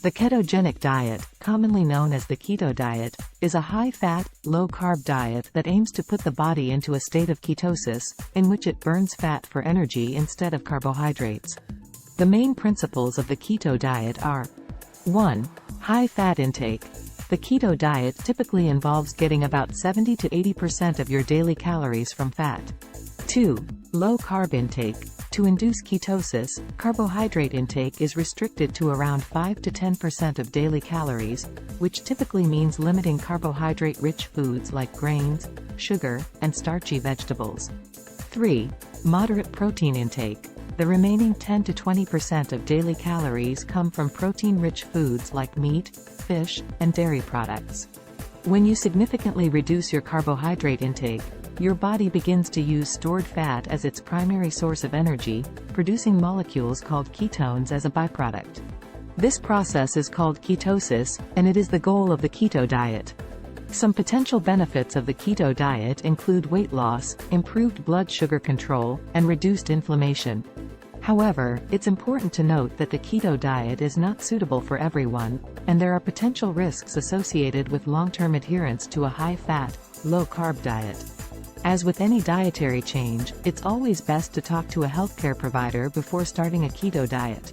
The ketogenic diet, commonly known as the keto diet, is a high-fat, low-carb diet that aims to put the body into a state of ketosis, in which it burns fat for energy instead of carbohydrates. The main principles of the keto diet are: 1. High fat intake. The keto diet typically involves getting about 70 to 80% of your daily calories from fat. 2. Low carb intake. To induce ketosis, carbohydrate intake is restricted to around 5 to 10% of daily calories, which typically means limiting carbohydrate-rich foods like grains, sugar, and starchy vegetables. 3. Moderate protein intake. The remaining 10 to 20% of daily calories come from protein-rich foods like meat, fish, and dairy products. When you significantly reduce your carbohydrate intake, your body begins to use stored fat as its primary source of energy, producing molecules called ketones as a byproduct. This process is called ketosis, and it is the goal of the keto diet. Some potential benefits of the keto diet include weight loss, improved blood sugar control, and reduced inflammation. However, it's important to note that the keto diet is not suitable for everyone, and there are potential risks associated with long-term adherence to a high-fat, low-carb diet. As with any dietary change, it's always best to talk to a healthcare provider before starting a keto diet.